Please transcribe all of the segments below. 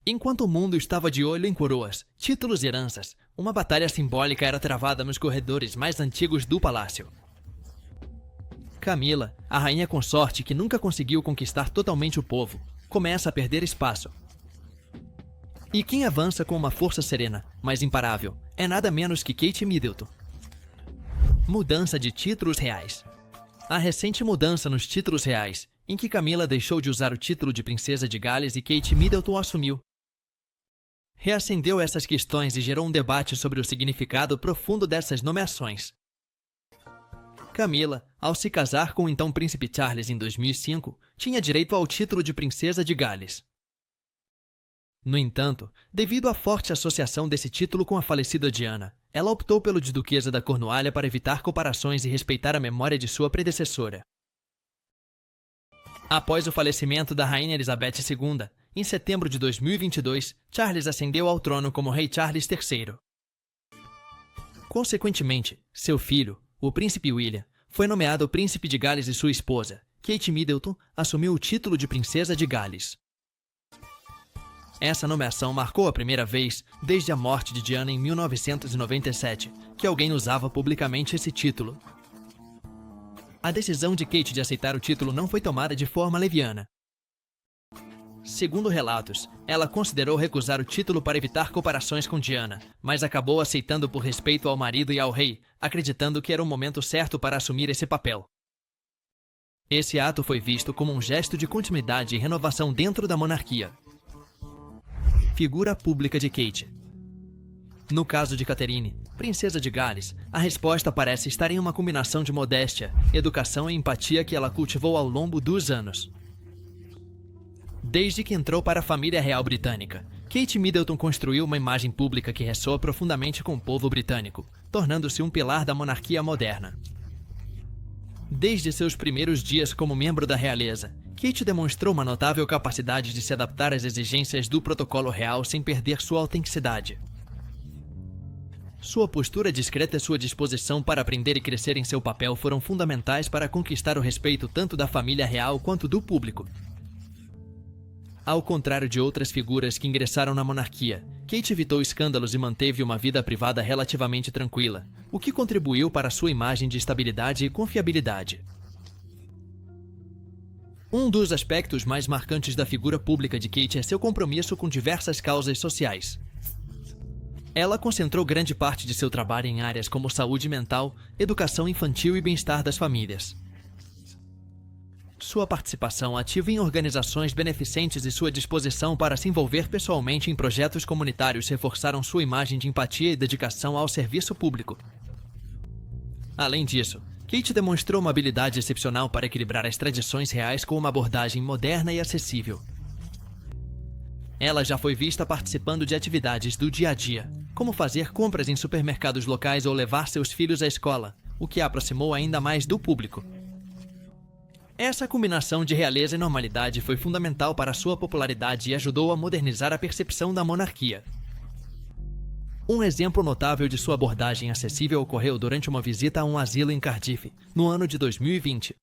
Enquanto o mundo estava de olho em coroas, títulos e heranças, uma batalha simbólica era travada nos corredores mais antigos do palácio. Camila, a rainha consorte que nunca conseguiu conquistar totalmente o povo, começa a perder espaço. E quem avança com uma força serena, mas imparável, é nada menos que Kate Middleton. Mudança de títulos reais. A recente mudança nos títulos reais, em que Camila deixou de usar o título de princesa de Gales e Kate Middleton assumiu, reacendeu essas questões e gerou um debate sobre o significado profundo dessas nomeações. Camila, ao se casar com o então príncipe Charles em 2005, tinha direito ao título de princesa de Gales. No entanto, devido à forte associação desse título com a falecida Diana, ela optou pelo de duquesa da Cornualha para evitar comparações e respeitar a memória de sua predecessora. Após o falecimento da rainha Elizabeth II, em setembro de 2022, Charles ascendeu ao trono como rei Charles III. Consequentemente, seu filho, o príncipe William, foi nomeado príncipe de Gales e sua esposa, Kate Middleton, assumiu o título de princesa de Gales. Essa nomeação marcou a primeira vez, desde a morte de Diana em 1997, que alguém usava publicamente esse título. A decisão de Kate de aceitar o título não foi tomada de forma leviana. Segundo relatos, ela considerou recusar o título para evitar comparações com Diana, mas acabou aceitando por respeito ao marido e ao rei, acreditando que era o momento certo para assumir esse papel. Esse ato foi visto como um gesto de continuidade e renovação dentro da monarquia. Figura pública de Kate. No caso de Catherine, princesa de Gales, a resposta parece estar em uma combinação de modéstia, educação e empatia que ela cultivou ao longo dos anos. Desde que entrou para a família real britânica, Kate Middleton construiu uma imagem pública que ressoa profundamente com o povo britânico, tornando-se um pilar da monarquia moderna. Desde seus primeiros dias como membro da realeza, Kate demonstrou uma notável capacidade de se adaptar às exigências do protocolo real sem perder sua autenticidade. Sua postura discreta e sua disposição para aprender e crescer em seu papel foram fundamentais para conquistar o respeito tanto da família real quanto do público. Ao contrário de outras figuras que ingressaram na monarquia, Kate evitou escândalos e manteve uma vida privada relativamente tranquila, o que contribuiu para sua imagem de estabilidade e confiabilidade. Um dos aspectos mais marcantes da figura pública de Kate é seu compromisso com diversas causas sociais. Ela concentrou grande parte de seu trabalho em áreas como saúde mental, educação infantil e bem-estar das famílias. Sua participação ativa em organizações beneficentes e sua disposição para se envolver pessoalmente em projetos comunitários reforçaram sua imagem de empatia e dedicação ao serviço público. Além disso, Kate demonstrou uma habilidade excepcional para equilibrar as tradições reais com uma abordagem moderna e acessível. Ela já foi vista participando de atividades do dia a dia, como fazer compras em supermercados locais ou levar seus filhos à escola, o que a aproximou ainda mais do público. Essa combinação de realeza e normalidade foi fundamental para sua popularidade e ajudou a modernizar a percepção da monarquia. Um exemplo notável de sua abordagem acessível ocorreu durante uma visita a um asilo em Cardiff, no ano de 2020.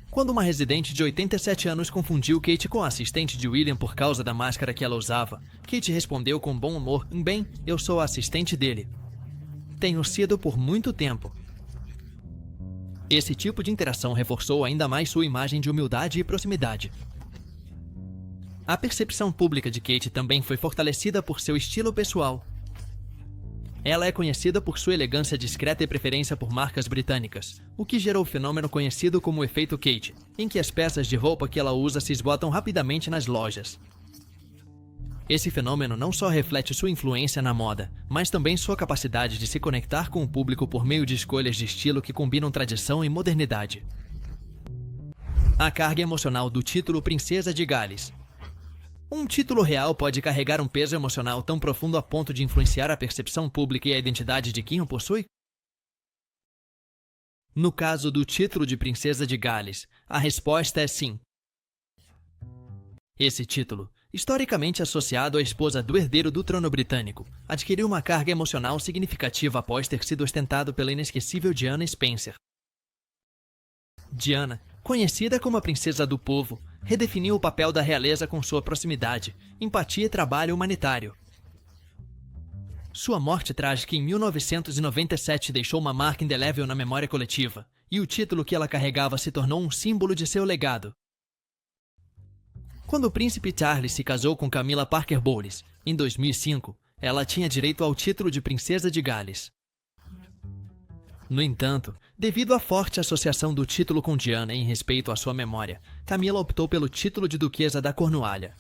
Quando uma residente de 87 anos confundiu Kate com a assistente de William por causa da máscara que ela usava, Kate respondeu com bom humor: "Bem, eu sou a assistente dele. Tenho sido por muito tempo." Esse tipo de interação reforçou ainda mais sua imagem de humildade e proximidade. A percepção pública de Kate também foi fortalecida por seu estilo pessoal. Ela é conhecida por sua elegância discreta e preferência por marcas britânicas, o que gerou o fenômeno conhecido como efeito Kate, em que as peças de roupa que ela usa se esgotam rapidamente nas lojas. Esse fenômeno não só reflete sua influência na moda, mas também sua capacidade de se conectar com o público por meio de escolhas de estilo que combinam tradição e modernidade. A carga emocional do título Princesa de Gales. Um título real pode carregar um peso emocional tão profundo a ponto de influenciar a percepção pública e a identidade de quem o possui? No caso do título de Princesa de Gales, a resposta é sim. Esse título, historicamente associado à esposa do herdeiro do trono britânico, adquiriu uma carga emocional significativa após ter sido ostentado pela inesquecível Diana Spencer. Diana, conhecida como a Princesa do Povo, redefiniu o papel da realeza com sua proximidade, empatia e trabalho humanitário. Sua morte trágica em 1997 deixou uma marca indelével na memória coletiva, e o título que ela carregava se tornou um símbolo de seu legado. Quando o príncipe Charles se casou com Camilla Parker Bowles, em 2005, ela tinha direito ao título de Princesa de Gales. No entanto, devido à forte associação do título com Diana em respeito à sua memória, Camilla optou pelo título de Duquesa da Cornualha.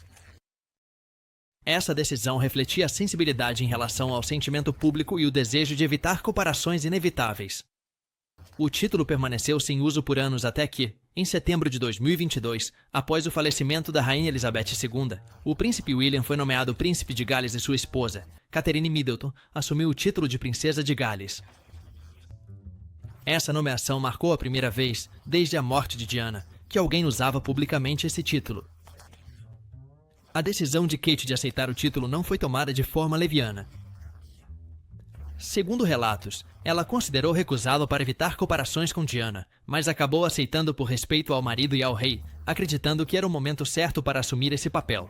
Essa decisão refletia a sensibilidade em relação ao sentimento público e o desejo de evitar comparações inevitáveis. O título permaneceu sem uso por anos até que, em setembro de 2022, após o falecimento da Rainha Elizabeth II, o príncipe William foi nomeado príncipe de Gales e sua esposa, Catherine Middleton, assumiu o título de Princesa de Gales. Essa nomeação marcou a primeira vez, desde a morte de Diana, que alguém usava publicamente esse título. A decisão de Kate de aceitar o título não foi tomada de forma leviana. Segundo relatos, ela considerou recusá-lo para evitar comparações com Diana, mas acabou aceitando por respeito ao marido e ao rei, acreditando que era o momento certo para assumir esse papel.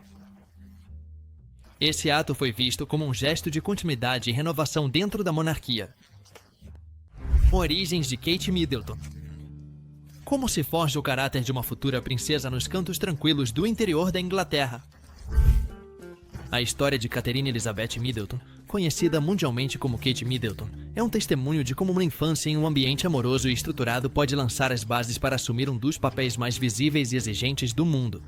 Esse ato foi visto como um gesto de continuidade e renovação dentro da monarquia. Origens de Kate Middleton. Como se forja o caráter de uma futura princesa nos cantos tranquilos do interior da Inglaterra? A história de Catherine Elizabeth Middleton, conhecida mundialmente como Kate Middleton, é um testemunho de como uma infância em um ambiente amoroso e estruturado pode lançar as bases para assumir um dos papéis mais visíveis e exigentes do mundo.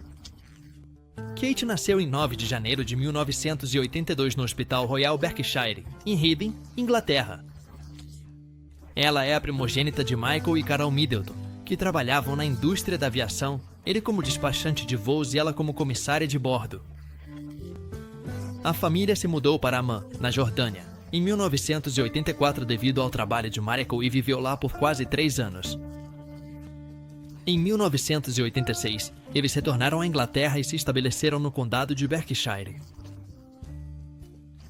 Kate nasceu em 9 de janeiro de 1982 no Hospital Royal Berkshire, em Reading, Inglaterra. Ela é a primogênita de Michael e Carol Middleton, que trabalhavam na indústria da aviação, ele como despachante de voos e ela como comissária de bordo. A família se mudou para Amman, na Jordânia, em 1984 devido ao trabalho de Michael e viveu lá por quase 3 anos. Em 1986, eles retornaram à Inglaterra e se estabeleceram no condado de Berkshire.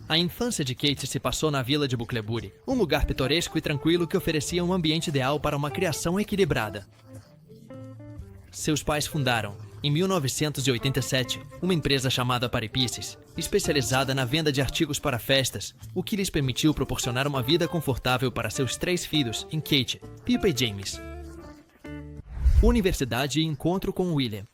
A infância de Kate se passou na vila de Bucklebury, um lugar pitoresco e tranquilo que oferecia um ambiente ideal para uma criação equilibrada. Seus pais fundaram, em 1987, uma empresa chamada Paripices, especializada na venda de artigos para festas, o que lhes permitiu proporcionar uma vida confortável para seus 3 filhos, em Kate, Pippa e James. Universidade e encontro com William.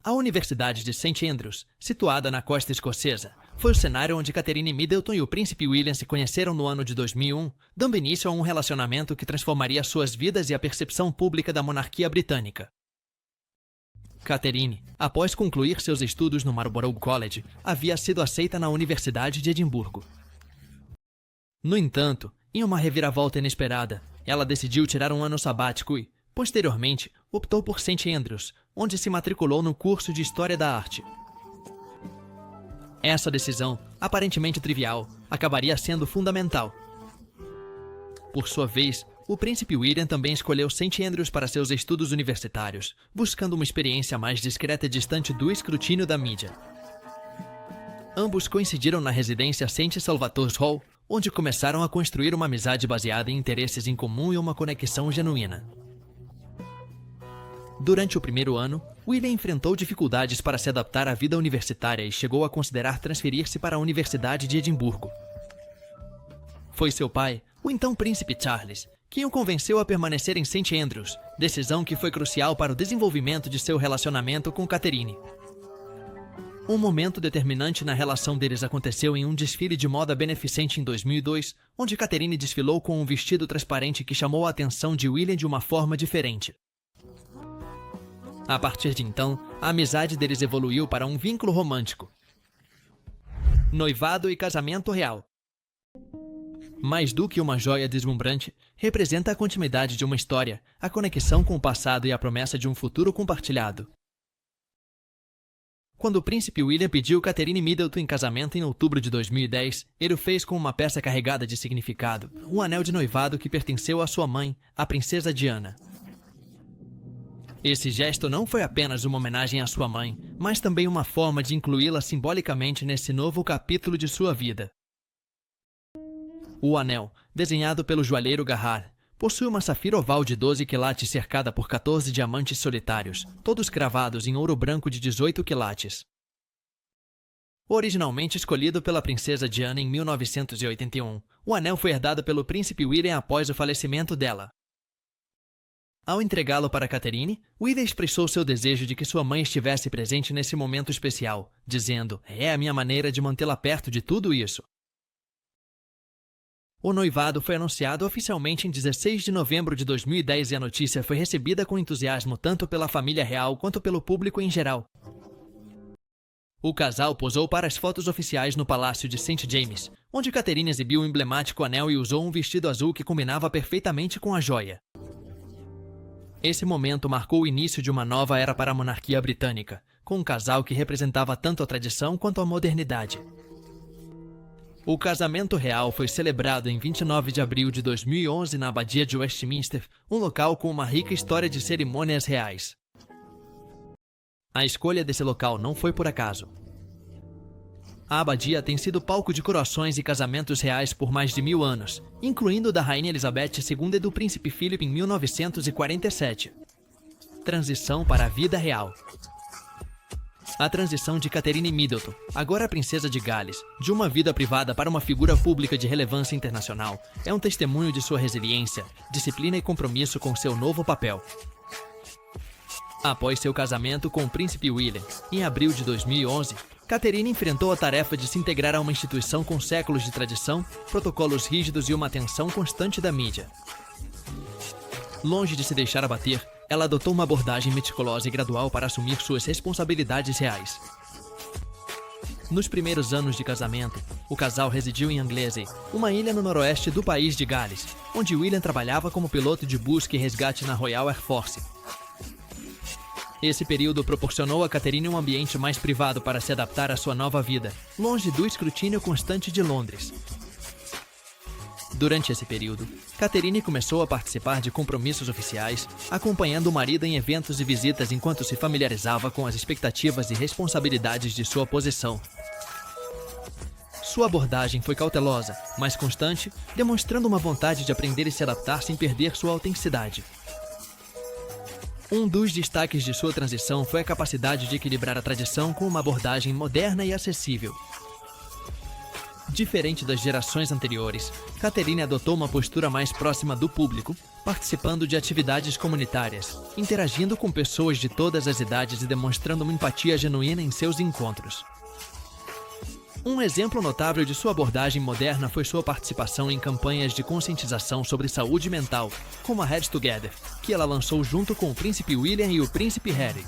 A Universidade de St. Andrews, situada na costa escocesa, foi o cenário onde Catherine Middleton e o príncipe William se conheceram no ano de 2001, dando início a um relacionamento que transformaria suas vidas e a percepção pública da monarquia britânica. Catherine, após concluir seus estudos no Marlborough College, havia sido aceita na Universidade de Edimburgo. No entanto, em uma reviravolta inesperada, ela decidiu tirar um ano sabático e, posteriormente, optou por St. Andrews, onde se matriculou no curso de História da Arte. Essa decisão, aparentemente trivial, acabaria sendo fundamental. Por sua vez, o príncipe William também escolheu St. Andrews para seus estudos universitários, buscando uma experiência mais discreta e distante do escrutínio da mídia. Ambos coincidiram na residência St. Salvator's Hall, onde começaram a construir uma amizade baseada em interesses em comum e uma conexão genuína. Durante o primeiro ano, William enfrentou dificuldades para se adaptar à vida universitária e chegou a considerar transferir-se para a Universidade de Edimburgo. Foi seu pai, o então príncipe Charles, quem o convenceu a permanecer em St. Andrews, decisão que foi crucial para o desenvolvimento de seu relacionamento com Catherine. Um momento determinante na relação deles aconteceu em um desfile de moda beneficente em 2002, onde Catherine desfilou com um vestido transparente que chamou a atenção de William de uma forma diferente. A partir de então, a amizade deles evoluiu para um vínculo romântico. Noivado e casamento real. Mais do que uma joia deslumbrante, representa a continuidade de uma história, a conexão com o passado e a promessa de um futuro compartilhado. Quando o príncipe William pediu Catherine Middleton em casamento em outubro de 2010, ele o fez com uma peça carregada de significado, um anel de noivado que pertenceu à sua mãe, a princesa Diana. Esse gesto não foi apenas uma homenagem à sua mãe, mas também uma forma de incluí-la simbolicamente nesse novo capítulo de sua vida. O anel, desenhado pelo joalheiro Garrard, Possui uma safira oval de 12 quilates cercada por 14 diamantes solitários, todos cravados em ouro branco de 18 quilates. Originalmente escolhido pela princesa Diana em 1981, o anel foi herdado pelo príncipe William após o falecimento dela. Ao entregá-lo para Catherine, William expressou seu desejo de que sua mãe estivesse presente nesse momento especial, dizendo: "É a minha maneira de mantê-la perto de tudo isso." O noivado foi anunciado oficialmente em 16 de novembro de 2010 e a notícia foi recebida com entusiasmo tanto pela família real quanto pelo público em geral. O casal posou para as fotos oficiais no Palácio de St. James, onde Catherine exibiu o emblemático anel e usou um vestido azul que combinava perfeitamente com a joia. Esse momento marcou o início de uma nova era para a monarquia britânica, com um casal que representava tanto a tradição quanto a modernidade. O casamento real foi celebrado em 29 de abril de 2011 na Abadia de Westminster, um local com uma rica história de cerimônias reais. A escolha desse local não foi por acaso. A abadia tem sido palco de coroações e casamentos reais por mais de 1000 anos, incluindo o da Rainha Elizabeth II e do Príncipe Philip em 1947. Transição para a vida real. A transição de Catherine Middleton, agora princesa de Gales, de uma vida privada para uma figura pública de relevância internacional, é um testemunho de sua resiliência, disciplina e compromisso com seu novo papel. Após seu casamento com o príncipe William, em abril de 2011, Catherine enfrentou a tarefa de se integrar a uma instituição com séculos de tradição, protocolos rígidos e uma atenção constante da mídia. Longe de se deixar abater, ela adotou uma abordagem meticulosa e gradual para assumir suas responsabilidades reais. Nos primeiros anos de casamento, o casal residiu em Anglesey, uma ilha no noroeste do país de Gales, onde William trabalhava como piloto de busca e resgate na Royal Air Force. Esse período proporcionou a Catherine um ambiente mais privado para se adaptar à sua nova vida, longe do escrutínio constante de Londres. Durante esse período, Catherine começou a participar de compromissos oficiais, acompanhando o marido em eventos e visitas enquanto se familiarizava com as expectativas e responsabilidades de sua posição. Sua abordagem foi cautelosa, mas constante, demonstrando uma vontade de aprender e se adaptar sem perder sua autenticidade. Um dos destaques de sua transição foi a capacidade de equilibrar a tradição com uma abordagem moderna e acessível. Diferente das gerações anteriores, Catherine adotou uma postura mais próxima do público, participando de atividades comunitárias, interagindo com pessoas de todas as idades e demonstrando uma empatia genuína em seus encontros. Um exemplo notável de sua abordagem moderna foi sua participação em campanhas de conscientização sobre saúde mental, como a Heads Together, que ela lançou junto com o príncipe William e o príncipe Harry.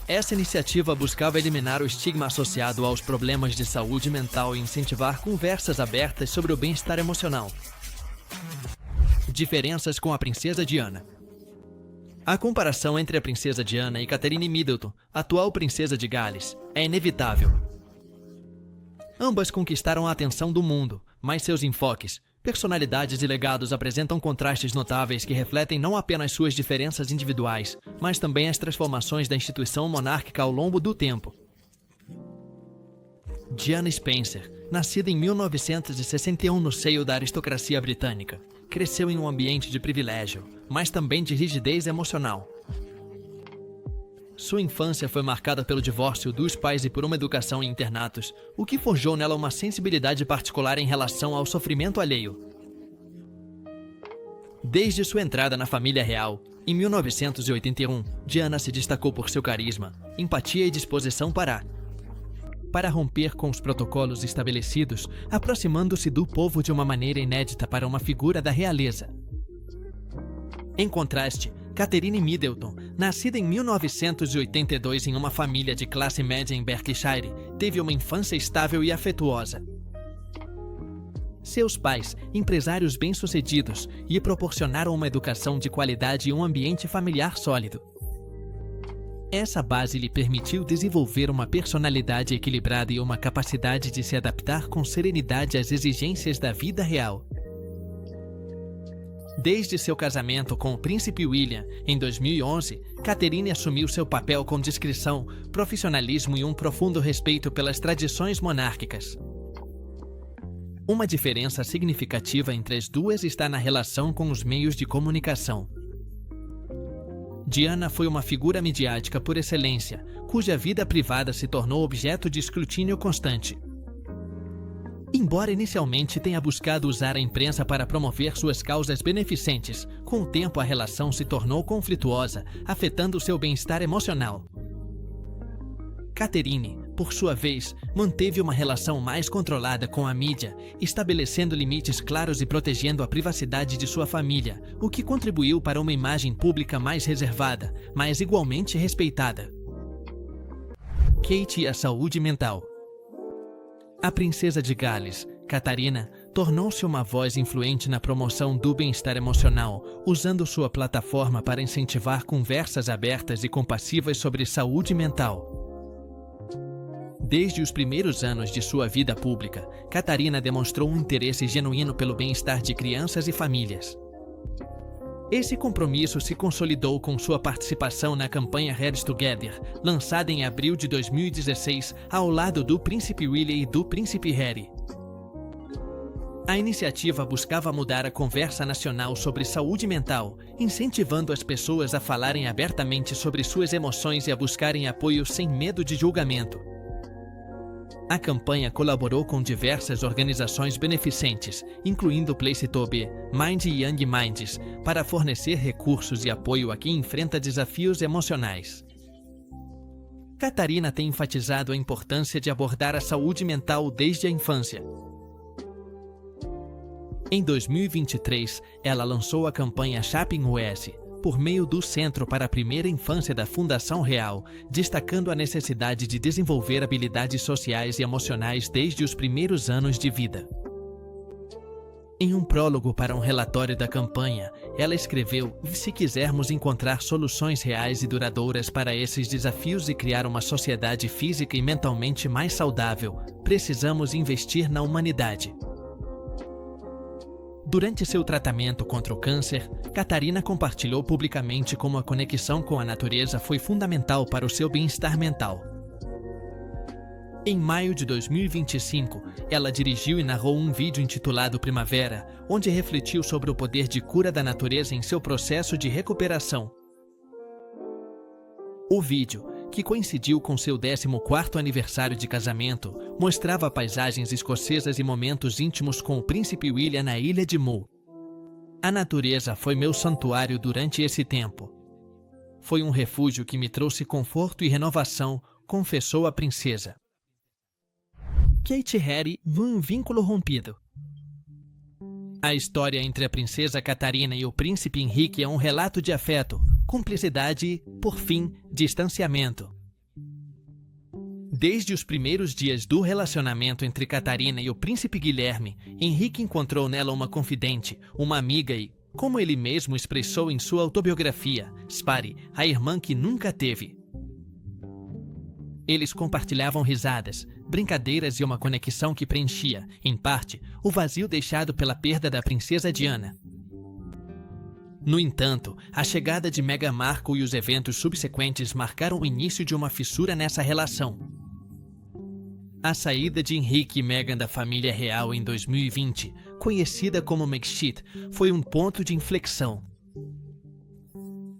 Essa iniciativa buscava eliminar o estigma associado aos problemas de saúde mental e incentivar conversas abertas sobre o bem-estar emocional. Diferenças com a princesa Diana. A comparação entre a princesa Diana e Catherine Middleton, atual princesa de Gales, é inevitável. Ambas conquistaram a atenção do mundo, mas seus enfoques, personalidades e legados apresentam contrastes notáveis que refletem não apenas suas diferenças individuais, mas também as transformações da instituição monárquica ao longo do tempo. Diana Spencer, nascida em 1961 no seio da aristocracia britânica, cresceu em um ambiente de privilégio, mas também de rigidez emocional. Sua infância foi marcada pelo divórcio dos pais e por uma educação em internatos, o que forjou nela uma sensibilidade particular em relação ao sofrimento alheio. Desde sua entrada na família real, em 1981, Diana se destacou por seu carisma, empatia e disposição para romper com os protocolos estabelecidos, aproximando-se do povo de uma maneira inédita para uma figura da realeza. Em contraste, Catherine Middleton, nascida em 1982 em uma família de classe média em Berkshire, teve uma infância estável e afetuosa. Seus pais, empresários bem-sucedidos, lhe proporcionaram uma educação de qualidade e um ambiente familiar sólido. Essa base lhe permitiu desenvolver uma personalidade equilibrada e uma capacidade de se adaptar com serenidade às exigências da vida real. Desde seu casamento com o príncipe William, em 2011, Catherine assumiu seu papel com discrição, profissionalismo e um profundo respeito pelas tradições monárquicas. Uma diferença significativa entre as duas está na relação com os meios de comunicação. Diana foi uma figura midiática por excelência, cuja vida privada se tornou objeto de escrutínio constante. Embora inicialmente tenha buscado usar a imprensa para promover suas causas beneficentes, com o tempo a relação se tornou conflituosa, afetando seu bem-estar emocional. Catherine, por sua vez, manteve uma relação mais controlada com a mídia, estabelecendo limites claros e protegendo a privacidade de sua família, o que contribuiu para uma imagem pública mais reservada, mas igualmente respeitada. Kate e a saúde mental. A princesa de Gales, Catarina, tornou-se uma voz influente na promoção do bem-estar emocional, usando sua plataforma para incentivar conversas abertas e compassivas sobre saúde mental. Desde os primeiros anos de sua vida pública, Catarina demonstrou um interesse genuíno pelo bem-estar de crianças e famílias. Esse compromisso se consolidou com sua participação na campanha Heads Together, lançada em abril de 2016, ao lado do Príncipe William e do Príncipe Harry. A iniciativa buscava mudar a conversa nacional sobre saúde mental, incentivando as pessoas a falarem abertamente sobre suas emoções e a buscarem apoio sem medo de julgamento. A campanha colaborou com diversas organizações beneficentes, incluindo o Place to Be, Mind e Young Minds, para fornecer recursos e apoio a quem enfrenta desafios emocionais. Catarina tem enfatizado a importância de abordar a saúde mental desde a infância. Em 2023, ela lançou a campanha Shaping US, por meio do Centro para a Primeira Infância da Fundação Real, destacando a necessidade de desenvolver habilidades sociais e emocionais desde os primeiros anos de vida. Em um prólogo para um relatório da campanha, ela escreveu: "Se quisermos encontrar soluções reais e duradouras para esses desafios e criar uma sociedade física e mentalmente mais saudável, precisamos investir na humanidade." Durante seu tratamento contra o câncer, Catarina compartilhou publicamente como a conexão com a natureza foi fundamental para o seu bem-estar mental. Em maio de 2025, ela dirigiu e narrou um vídeo intitulado Primavera, onde refletiu sobre o poder de cura da natureza em seu processo de recuperação. O vídeo, que coincidiu com seu 14º aniversário de casamento, mostrava paisagens escocesas e momentos íntimos com o príncipe William na ilha de Mull. "A natureza foi meu santuário durante esse tempo. Foi um refúgio que me trouxe conforto e renovação", confessou a princesa. Kate e Harry, um vínculo rompido. A história entre a princesa Catarina e o príncipe Henrique é um relato de afeto, cumplicidade e, por fim, distanciamento. Desde os primeiros dias do relacionamento entre Catarina e o príncipe Guilherme, Henrique encontrou nela uma confidente, uma amiga e, como ele mesmo expressou em sua autobiografia, Spari, a irmã que nunca teve. Eles compartilhavam risadas, brincadeiras e uma conexão que preenchia, em parte, o vazio deixado pela perda da princesa Diana. No entanto, a chegada de Meghan Markle e os eventos subsequentes marcaram o início de uma fissura nessa relação. A saída de Henrique e Meghan da família real em 2020, conhecida como Megxit, foi um ponto de inflexão.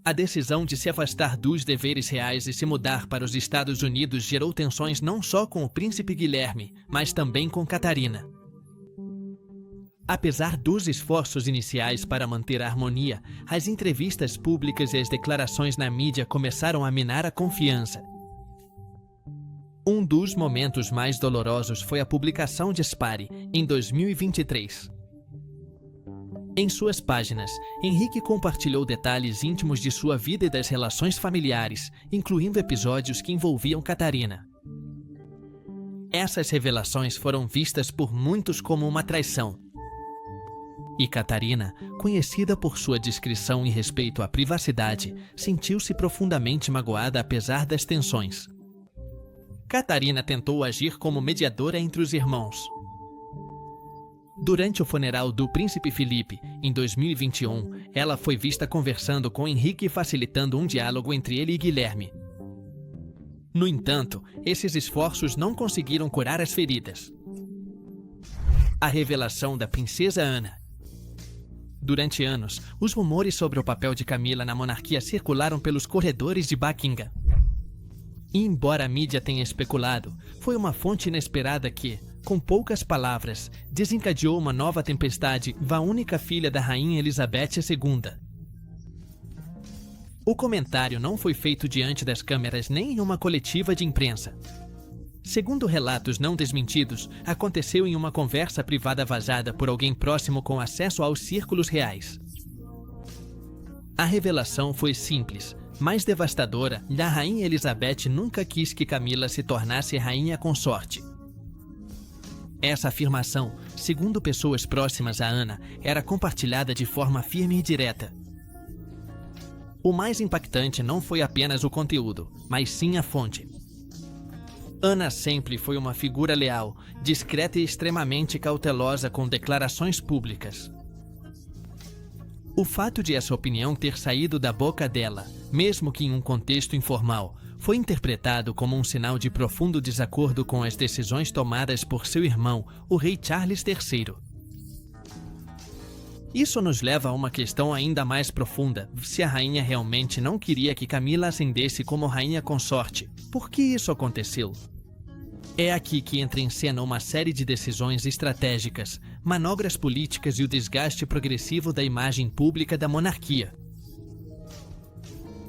A decisão de se afastar dos deveres reais e se mudar para os Estados Unidos gerou tensões não só com o príncipe Guilherme, mas também com Catarina. Apesar dos esforços iniciais para manter a harmonia, as entrevistas públicas e as declarações na mídia começaram a minar a confiança. Um dos momentos mais dolorosos foi a publicação de Spari, em 2023. Em suas páginas, Henrique compartilhou detalhes íntimos de sua vida e das relações familiares, incluindo episódios que envolviam Catarina. Essas revelações foram vistas por muitos como uma traição. E Catarina, conhecida por sua discrição e respeito à privacidade, sentiu-se profundamente magoada apesar das tensões. Catarina tentou agir como mediadora entre os irmãos. Durante o funeral do príncipe Felipe, em 2021, ela foi vista conversando com Henrique e facilitando um diálogo entre ele e Guilherme. No entanto, esses esforços não conseguiram curar as feridas. A revelação da princesa Ana. Durante anos, os rumores sobre o papel de Camila na monarquia circularam pelos corredores de Buckingham. E embora a mídia tenha especulado, foi uma fonte inesperada que, com poucas palavras, desencadeou uma nova tempestade da única filha da rainha Elizabeth II. O comentário não foi feito diante das câmeras nem em uma coletiva de imprensa. Segundo relatos não desmentidos, aconteceu em uma conversa privada vazada por alguém próximo com acesso aos círculos reais. A revelação foi simples, mas devastadora, e a rainha Elizabeth nunca quis que Camila se tornasse rainha consorte. Essa afirmação, segundo pessoas próximas a Ana, era compartilhada de forma firme e direta. O mais impactante não foi apenas o conteúdo, mas sim a fonte. Ana sempre foi uma figura leal, discreta e extremamente cautelosa com declarações públicas. O fato de essa opinião ter saído da boca dela, mesmo que em um contexto informal, foi interpretado como um sinal de profundo desacordo com as decisões tomadas por seu irmão, o rei Charles III. Isso nos leva a uma questão ainda mais profunda. Se a rainha realmente não queria que Camila ascendesse como rainha consorte, por que isso aconteceu? É aqui que entra em cena uma série de decisões estratégicas, manobras políticas e o desgaste progressivo da imagem pública da monarquia.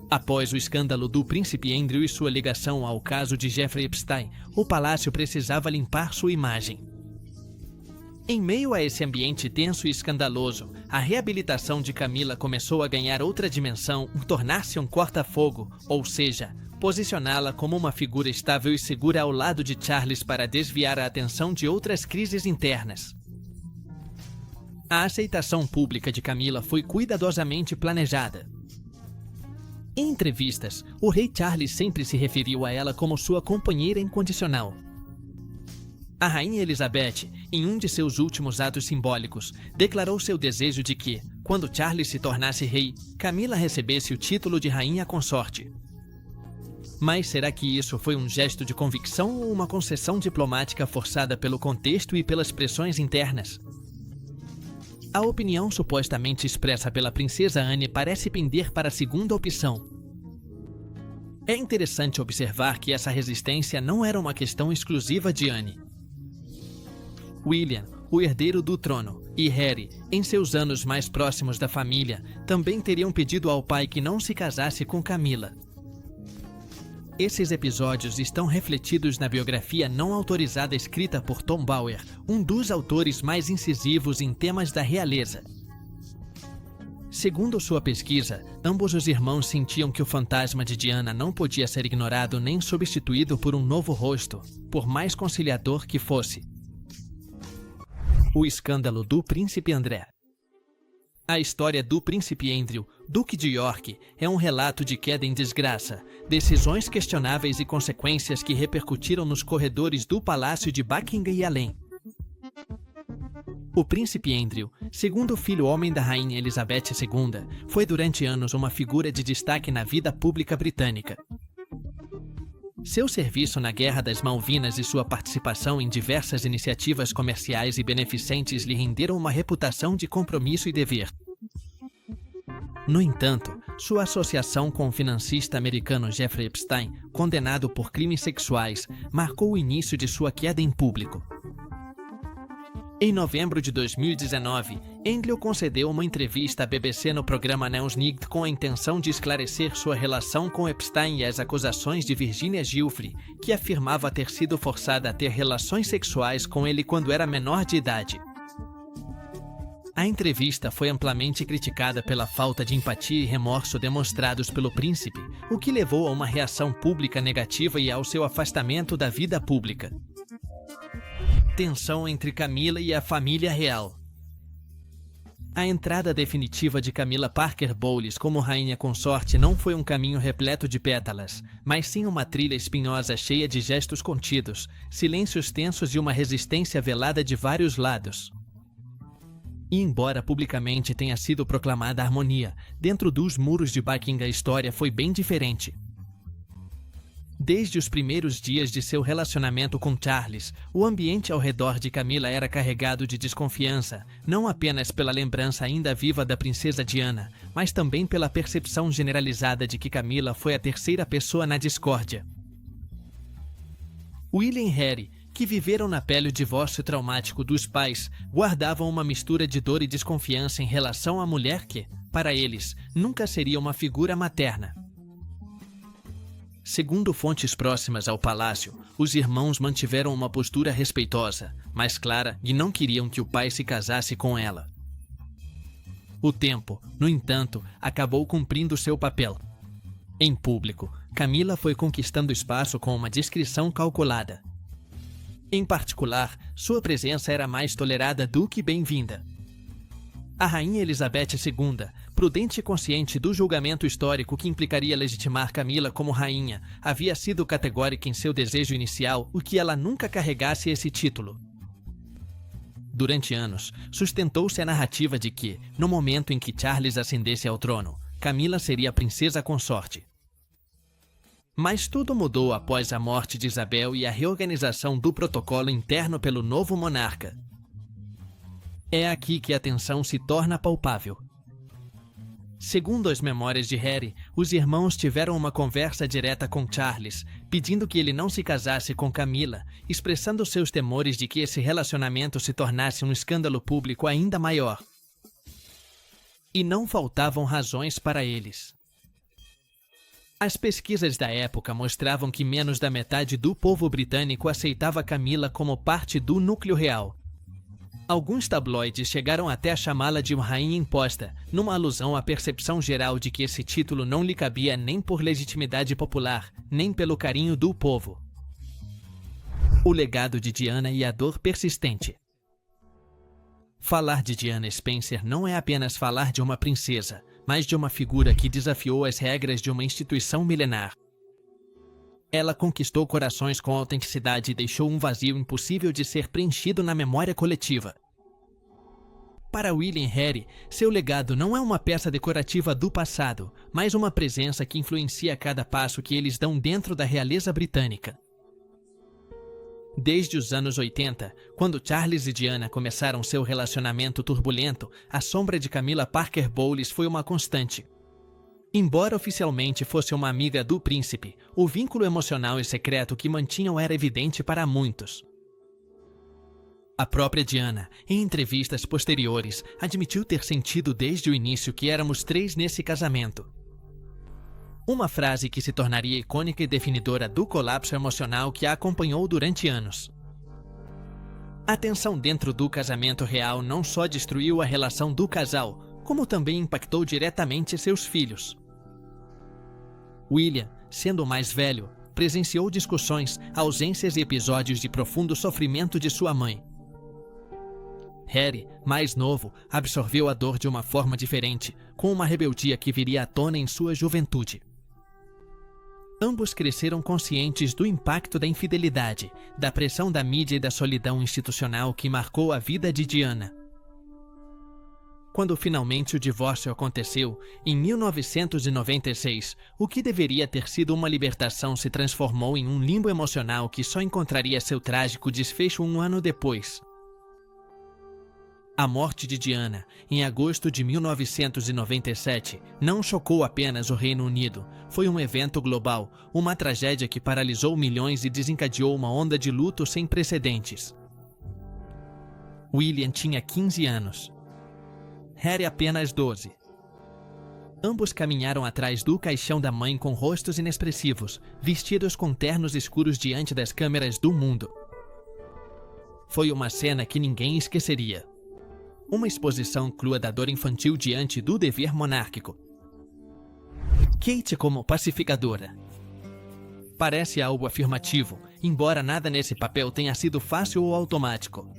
Após o escândalo do príncipe Andrew e sua ligação ao caso de Jeffrey Epstein, o palácio precisava limpar sua imagem. Em meio a esse ambiente tenso e escandaloso, a reabilitação de Camila começou a ganhar outra dimensão, tornar-se um corta-fogo, ou seja, posicioná-la como uma figura estável e segura ao lado de Charles para desviar a atenção de outras crises internas. A aceitação pública de Camila foi cuidadosamente planejada. Em entrevistas, o rei Charles sempre se referiu a ela como sua companheira incondicional. A rainha Elizabeth, em um de seus últimos atos simbólicos, declarou seu desejo de que, quando Charles se tornasse rei, Camila recebesse o título de rainha consorte. Mas será que isso foi um gesto de convicção ou uma concessão diplomática forçada pelo contexto e pelas pressões internas? A opinião supostamente expressa pela princesa Anne parece pender para a segunda opção. É interessante observar que essa resistência não era uma questão exclusiva de Anne. William, o herdeiro do trono, e Harry, em seus anos mais próximos da família, também teriam pedido ao pai que não se casasse com Camila. Esses episódios estão refletidos na biografia não autorizada escrita por Tom Bower, um dos autores mais incisivos em temas da realeza. Segundo sua pesquisa, ambos os irmãos sentiam que o fantasma de Diana não podia ser ignorado nem substituído por um novo rosto, por mais conciliador que fosse. O escândalo do príncipe André. A história do príncipe Andrew, duque de York, é um relato de queda em desgraça, decisões questionáveis e consequências que repercutiram nos corredores do palácio de Buckingham e além. O príncipe Andrew, segundo filho homem da rainha Elizabeth II, foi durante anos uma figura de destaque na vida pública britânica. Seu serviço na Guerra das Malvinas e sua participação em diversas iniciativas comerciais e beneficentes lhe renderam uma reputação de compromisso e dever. No entanto, sua associação com o financista americano Jeffrey Epstein, condenado por crimes sexuais, marcou o início de sua queda em público. Em novembro de 2019, Andrew concedeu uma entrevista à BBC no programa Newsnight com a intenção de esclarecer sua relação com Epstein e as acusações de Virginia Giuffre, que afirmava ter sido forçada a ter relações sexuais com ele quando era menor de idade. A entrevista foi amplamente criticada pela falta de empatia e remorso demonstrados pelo príncipe, o que levou a uma reação pública negativa e ao seu afastamento da vida pública. Tensão entre Camila e a família real. A entrada definitiva de Camilla Parker Bowles como rainha consorte não foi um caminho repleto de pétalas, mas sim uma trilha espinhosa cheia de gestos contidos, silêncios tensos e uma resistência velada de vários lados. E embora publicamente tenha sido proclamada harmonia, dentro dos muros de Buckingham a história foi bem diferente. Desde os primeiros dias de seu relacionamento com Charles, o ambiente ao redor de Camila era carregado de desconfiança, não apenas pela lembrança ainda viva da princesa Diana, mas também pela percepção generalizada de que Camila foi a terceira pessoa na discórdia. William e Harry, que viveram na pele o divórcio traumático dos pais, guardavam uma mistura de dor e desconfiança em relação à mulher que, para eles, nunca seria uma figura materna. Segundo fontes próximas ao palácio, os irmãos mantiveram uma postura respeitosa, mas clara, e não queriam que o pai se casasse com ela. O tempo, no entanto, acabou cumprindo seu papel. Em público, Camila foi conquistando espaço com uma discrição calculada. Em particular, sua presença era mais tolerada do que bem-vinda. A rainha Elizabeth II, prudente e consciente do julgamento histórico que implicaria legitimar Camila como rainha, havia sido categórica em seu desejo inicial o que ela nunca carregasse esse título. Durante anos, sustentou-se a narrativa de que, no momento em que Charles ascendesse ao trono, Camila seria a princesa consorte. Mas tudo mudou após a morte de Isabel e a reorganização do protocolo interno pelo novo monarca. É aqui que a tensão se torna palpável. Segundo as memórias de Harry, os irmãos tiveram uma conversa direta com Charles, pedindo que ele não se casasse com Camila, expressando seus temores de que esse relacionamento se tornasse um escândalo público ainda maior. E não faltavam razões para eles. As pesquisas da época mostravam que menos da metade do povo britânico aceitava Camila como parte do núcleo real. Alguns tabloides chegaram até a chamá-la de uma rainha imposta, numa alusão à percepção geral de que esse título não lhe cabia nem por legitimidade popular, nem pelo carinho do povo. O legado de Diana e a dor persistente. Falar de Diana Spencer não é apenas falar de uma princesa, mas de uma figura que desafiou as regras de uma instituição milenar. Ela conquistou corações com autenticidade e deixou um vazio impossível de ser preenchido na memória coletiva. Para William e Harry, seu legado não é uma peça decorativa do passado, mas uma presença que influencia cada passo que eles dão dentro da realeza britânica. Desde os anos 80, quando Charles e Diana começaram seu relacionamento turbulento, a sombra de Camilla Parker Bowles foi uma constante. Embora oficialmente fosse uma amiga do príncipe, o vínculo emocional e secreto que mantinham era evidente para muitos. A própria Diana, em entrevistas posteriores, admitiu ter sentido desde o início que éramos três nesse casamento. Uma frase que se tornaria icônica e definidora do colapso emocional que a acompanhou durante anos. A tensão dentro do casamento real não só destruiu a relação do casal, como também impactou diretamente seus filhos. William, sendo o mais velho, presenciou discussões, ausências e episódios de profundo sofrimento de sua mãe. Harry, mais novo, absorveu a dor de uma forma diferente, com uma rebeldia que viria à tona em sua juventude. Ambos cresceram conscientes do impacto da infidelidade, da pressão da mídia e da solidão institucional que marcou a vida de Diana. Quando finalmente o divórcio aconteceu, em 1996, o que deveria ter sido uma libertação se transformou em um limbo emocional que só encontraria seu trágico desfecho um ano depois. A morte de Diana, em agosto de 1997, não chocou apenas o Reino Unido. Foi um evento global, uma tragédia que paralisou milhões e desencadeou uma onda de luto sem precedentes. William tinha 15 anos. Harry apenas 12. Ambos caminharam atrás do caixão da mãe com rostos inexpressivos, vestidos com ternos escuros diante das câmeras do mundo. Foi uma cena que ninguém esqueceria. Uma exposição crua da dor infantil diante do dever monárquico. Kate como pacificadora. Parece algo afirmativo, embora nada nesse papel tenha sido fácil ou automático.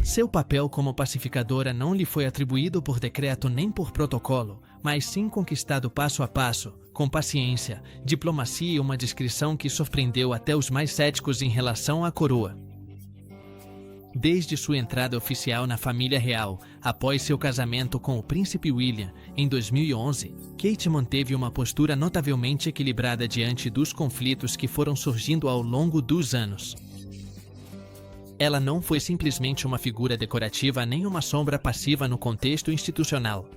Seu papel como pacificadora não lhe foi atribuído por decreto nem por protocolo, mas sim conquistado passo a passo, com paciência, diplomacia e uma discrição que surpreendeu até os mais céticos em relação à coroa. Desde sua entrada oficial na família real, após seu casamento com o príncipe William, em 2011, Kate manteve uma postura notavelmente equilibrada diante dos conflitos que foram surgindo ao longo dos anos. Ela não foi simplesmente uma figura decorativa nem uma sombra passiva no contexto institucional.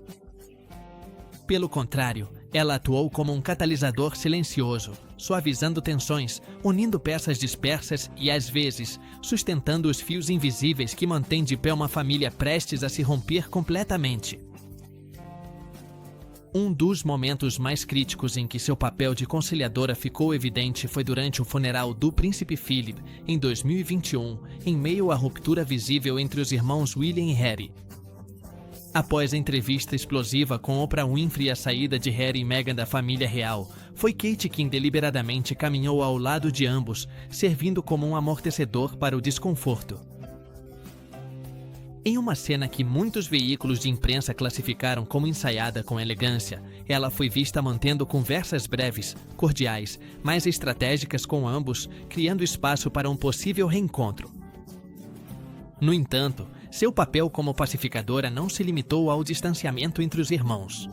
Pelo contrário, ela atuou como um catalisador silencioso, suavizando tensões, unindo peças dispersas e, às vezes, sustentando os fios invisíveis que mantêm de pé uma família prestes a se romper completamente. Um dos momentos mais críticos em que seu papel de conciliadora ficou evidente foi durante o funeral do príncipe Philip, em 2021, em meio à ruptura visível entre os irmãos William e Harry. Após a entrevista explosiva com Oprah Winfrey e a saída de Harry e Meghan da família real, foi Kate quem deliberadamente caminhou ao lado de ambos, servindo como um amortecedor para o desconforto. Em uma cena que muitos veículos de imprensa classificaram como ensaiada com elegância, ela foi vista mantendo conversas breves, cordiais, mas estratégicas com ambos, criando espaço para um possível reencontro. No entanto, seu papel como pacificadora não se limitou ao distanciamento entre os irmãos.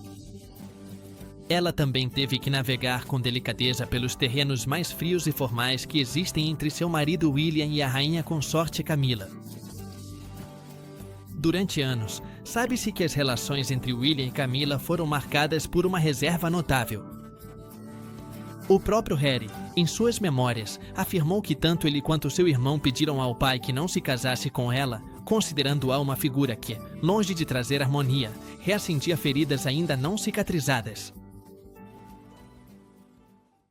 Ela também teve que navegar com delicadeza pelos terrenos mais frios e formais que existem entre seu marido William e a rainha consorte Camila. Durante anos, sabe-se que as relações entre William e Camila foram marcadas por uma reserva notável. O próprio Harry, em suas memórias, afirmou que tanto ele quanto seu irmão pediram ao pai que não se casasse com ela, considerando-a uma figura que, longe de trazer harmonia, reacendia feridas ainda não cicatrizadas.